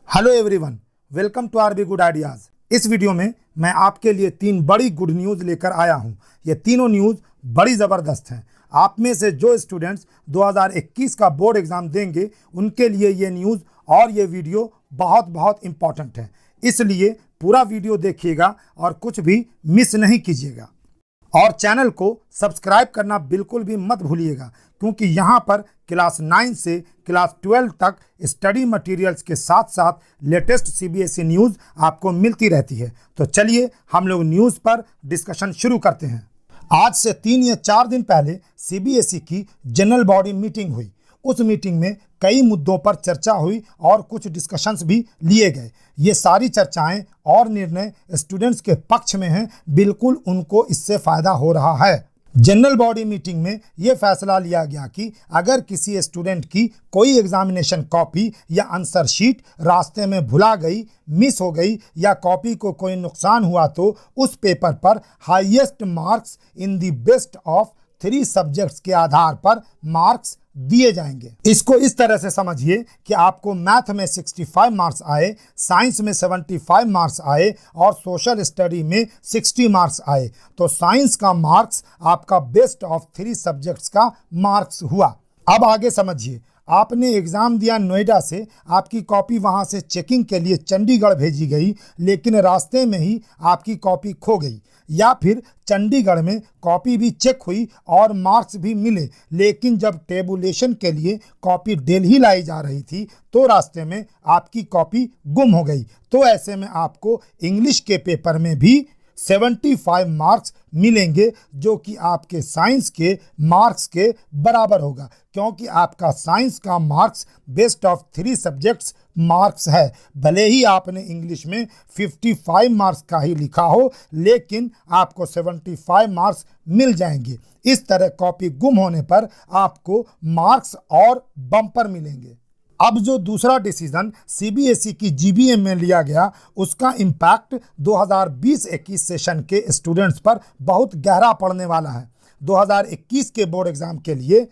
Hello everyone, welcome to RB good ideas. इस video में मैं आपके लिए 3 बड़ी गुड न्यूज़ लेकर आया हूं। ये तीनों न्यूज़ बड़ी ज़बरदस्त हैं। आप में से जो स्टूडेंट्स 2021 का बोर्ड एग्ज़ाम देंगे उनके लिए ये न्यूज़ और ये वीडियो बहुत इम्पॉर्टेंट है। इसलिए पूरा वीडियो देखिएगा और कुछ भी मिस नहीं कीजिएगा। और चैनल को सब्सक्राइब करना बिल्कुल भी मत भूलिएगा, क्योंकि यहाँ पर क्लास 9 से क्लास 12 तक स्टडी मटेरियल्स के साथ साथ लेटेस्ट सीबीएसई न्यूज़ आपको मिलती रहती है। तो चलिए हम लोग न्यूज़ पर डिस्कशन शुरू करते हैं। आज से 3 या 4 दिन पहले सीबीएसई की जनरल बॉडी मीटिंग हुई। उस मीटिंग में कई मुद्दों पर चर्चा हुई और कुछ डिस्कशंस भी लिए गए। ये सारी चर्चाएं और निर्णय स्टूडेंट्स के पक्ष में हैं, बिल्कुल उनको इससे फ़ायदा हो रहा है। जनरल बॉडी मीटिंग में ये फैसला लिया गया कि अगर किसी स्टूडेंट की कोई एग्जामिनेशन कॉपी या आंसर शीट रास्ते में भुला गई, मिस हो गई या कॉपी को कोई नुकसान हुआ तो उस पेपर पर highest marks in the best of 3 subjects के आधार पर मार्क्स दिए जाएंगे। इसको इस तरह से समझिए कि आपको मैथ में 65 मार्क्स आए, साइंस में 75 मार्क्स आए और सोशल स्टडी में 60 मार्क्स आए, तो साइंस का मार्क्स आपका बेस्ट ऑफ 3 सब्जेक्ट्स का मार्क्स हुआ। अब आगे समझिए, आपने एग्ज़ाम दिया नोएडा से, आपकी कॉपी वहां से चेकिंग के लिए चंडीगढ़ भेजी गई, लेकिन रास्ते में ही आपकी कॉपी खो गई, या फिर चंडीगढ़ में कॉपी भी चेक हुई और मार्क्स भी मिले, लेकिन जब टेबुलेशन के लिए कॉपी दिल्ली लाई जा रही थी तो रास्ते में आपकी कॉपी गुम हो गई। तो ऐसे में आपको इंग्लिश के पेपर में भी 75 मार्क्स मिलेंगे, जो कि आपके साइंस के मार्क्स के बराबर होगा, क्योंकि आपका साइंस का marks best of 3 subjects marks है। भले ही आपने इंग्लिश में 55 मार्क्स का ही लिखा हो, लेकिन आपको 75 मार्क्स मिल जाएंगे। इस तरह कॉपी गुम होने पर आपको मार्क्स और बम्पर मिलेंगे। अब जो दूसरा डिसीजन सीबीएसई की जीबीएम में लिया गया, उसका इम्पैक्ट 2020-21 सेशन के स्टूडेंट्स पर बहुत गहरा पड़ने वाला है। 2021 के बोर्ड एग्जाम के लिए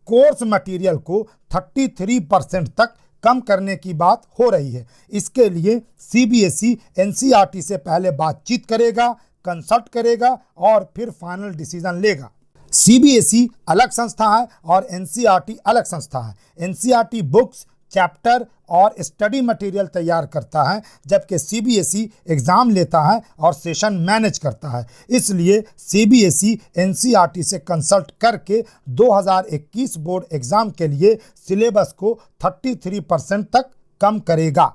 कोर्स मटेरियल को 33% तक कम करने की बात हो रही है। इसके लिए सीबीएसई एनसीईआरटी से पहले बातचीत करेगा, कंसल्ट करेगा और फिर फाइनल डिसीजन लेगा। सीबीएसई अलग संस्था है और एनसीईआरटी अलग संस्था है। एनसीईआरटी बुक्स, चैप्टर और स्टडी मटेरियल तैयार करता है, जबकि सीबीएसई एग्ज़ाम लेता है और सेशन मैनेज करता है। इसलिए सीबीएसई एनसीईआरटी से कंसल्ट करके 2021 बोर्ड एग्ज़ाम के लिए सिलेबस को 33% तक कम करेगा।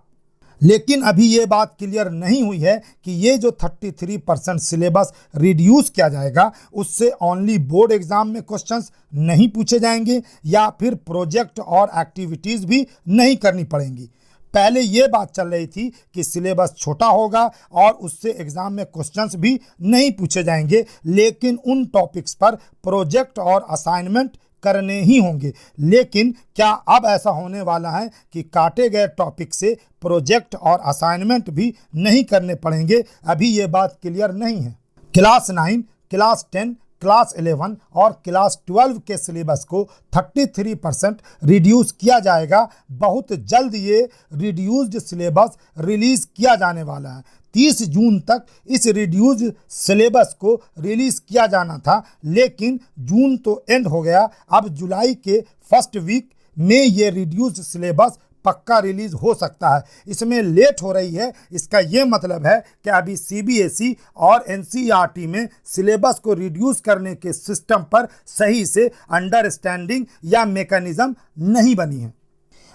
लेकिन अभी ये बात क्लियर नहीं हुई है कि ये जो 33% सिलेबस रिड्यूस किया जाएगा, उससे ओनली बोर्ड एग्जाम में क्वेश्चंस नहीं पूछे जाएंगे या फिर प्रोजेक्ट और एक्टिविटीज़ भी नहीं करनी पड़ेंगी। पहले ये बात चल रही थी कि सिलेबस छोटा होगा और उससे एग्ज़ाम में क्वेश्चंस भी नहीं पूछे जाएंगे, लेकिन उन टॉपिक्स पर प्रोजेक्ट और असाइनमेंट करने ही होंगे। लेकिन क्या अब ऐसा होने वाला है कि काटे गए टॉपिक से प्रोजेक्ट और असाइनमेंट भी नहीं करने पड़ेंगे? अभी ये बात क्लियर नहीं है। क्लास 9, क्लास 10, क्लास 11 और क्लास 12 के सिलेबस को 33% रिड्यूस किया जाएगा। बहुत जल्द ये रिड्यूस्ड सिलेबस रिलीज़ किया जाने वाला है। 30 जून तक इस रिड्यूस सिलेबस को रिलीज़ किया जाना था, लेकिन जून तो एंड हो गया। अब जुलाई के फर्स्ट वीक में ये रिड्यूस सिलेबस पक्का रिलीज़ हो सकता है। इसमें लेट हो रही है, इसका ये मतलब है कि अभी सीबीएसई और एनसीईआरटी में सिलेबस को रिड्यूस करने के सिस्टम पर सही से अंडरस्टैंडिंग या मैकेनिज्म नहीं बनी है।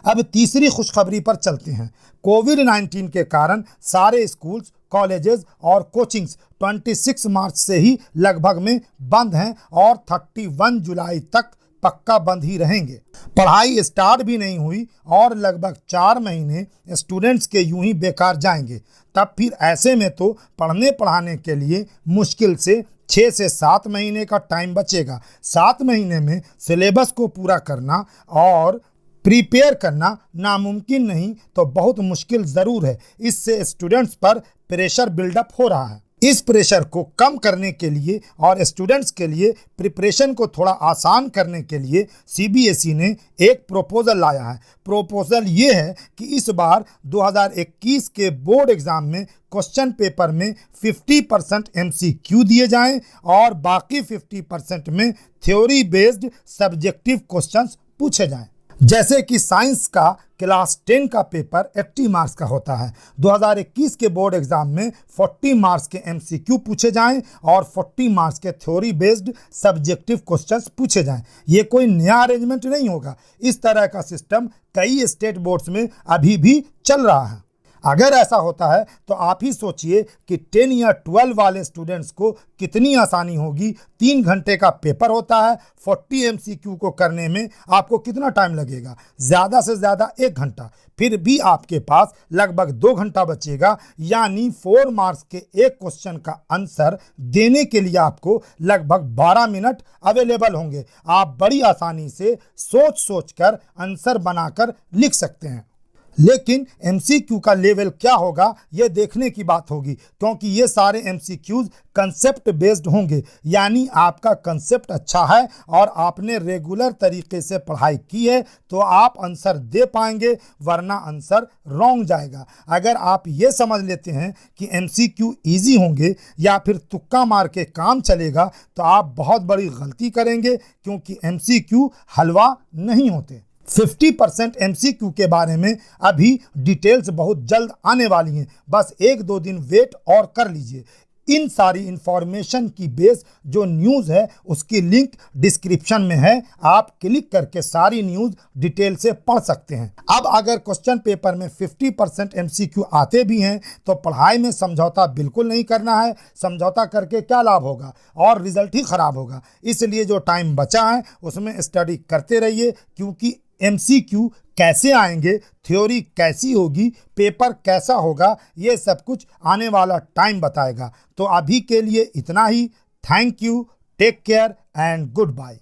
अब तीसरी खुशखबरी पर चलते हैं। कोविड-19 के कारण सारे स्कूल्स, कॉलेजेस और कोचिंग्स 26 मार्च से ही लगभग में बंद हैं और 31 जुलाई तक पक्का बंद ही रहेंगे। पढ़ाई स्टार्ट भी नहीं हुई और लगभग 4 महीने स्टूडेंट्स के यूं ही बेकार जाएंगे। तब फिर ऐसे में तो पढ़ने पढ़ाने के लिए मुश्किल से 6 से 7 महीने का टाइम बचेगा। 7 महीने में सिलेबस को पूरा करना और प्रिपेयर करना नामुमकिन नहीं तो बहुत मुश्किल ज़रूर है। इससे स्टूडेंट्स पर प्रेशर बिल्डअप हो रहा है। इस प्रेशर को कम करने के लिए और स्टूडेंट्स के लिए प्रिपरेशन को थोड़ा आसान करने के लिए सीबीएसई ने एक प्रपोजल लाया है। प्रपोजल ये है कि इस बार 2021 के बोर्ड एग्जाम में क्वेश्चन पेपर में 50% MCQ दिए जाएं और बाकी 50% में थ्योरी बेस्ड सब्जेक्टिव क्वेश्चंस पूछे जाएं। जैसे कि साइंस का क्लास 10 का पेपर 80 मार्क्स का होता है, 2021 के बोर्ड एग्जाम में 40 मार्क्स के MCQ पूछे जाएं और 40 मार्क्स के थ्योरी बेस्ड सब्जेक्टिव क्वेश्चंस पूछे जाएं। ये कोई नया अरेंजमेंट नहीं होगा, इस तरह का सिस्टम कई स्टेट बोर्ड्स में अभी भी चल रहा है। अगर ऐसा होता है तो आप ही सोचिए कि 10 या 12 वाले स्टूडेंट्स को कितनी आसानी होगी। 3 घंटे का पेपर होता है, 40 MCQ को करने में आपको कितना टाइम लगेगा? ज़्यादा से ज़्यादा 1 घंटा। फिर भी आपके पास लगभग 2 घंटा बचेगा, यानी 4 मार्क्स के एक क्वेश्चन का आंसर देने के लिए आपको लगभग 12 मिनट अवेलेबल होंगे। आप बड़ी आसानी से सोच कर आंसर बनाकर लिख सकते हैं। लेकिन MCQ का लेवल क्या होगा ये देखने की बात होगी, क्योंकि ये सारे MCQs कंसेप्ट बेस्ड होंगे, यानी आपका कंसेप्ट अच्छा है और आपने रेगुलर तरीके से पढ़ाई की है तो आप आंसर दे पाएंगे, वरना आंसर रॉन्ग जाएगा। अगर आप ये समझ लेते हैं कि MCQ इजी होंगे या फिर तुक्का मार के काम चलेगा तो आप बहुत बड़ी गलती करेंगे, क्योंकि MCQ हलवा नहीं होते। 50% MCQ के बारे में अभी डिटेल्स बहुत जल्द आने वाली हैं, बस 1-2 दिन वेट और कर लीजिए। इन सारी इंफॉर्मेशन की बेस जो न्यूज़ है उसकी लिंक डिस्क्रिप्शन में है, आप क्लिक करके सारी न्यूज़ डिटेल से पढ़ सकते हैं। अब अगर क्वेश्चन पेपर में 50% MCQ आते भी हैं तो पढ़ाई में समझौता बिल्कुल नहीं करना है। समझौता करके क्या लाभ होगा और रिजल्ट ही ख़राब होगा। इसलिए जो टाइम बचा है उसमें स्टडी करते रहिए, क्योंकि MCQ कैसे आएंगे, थ्योरी कैसी होगी, पेपर कैसा होगा, ये सब कुछ आने वाला टाइम बताएगा। तो अभी के लिए इतना ही। Thank you, take care and good bye.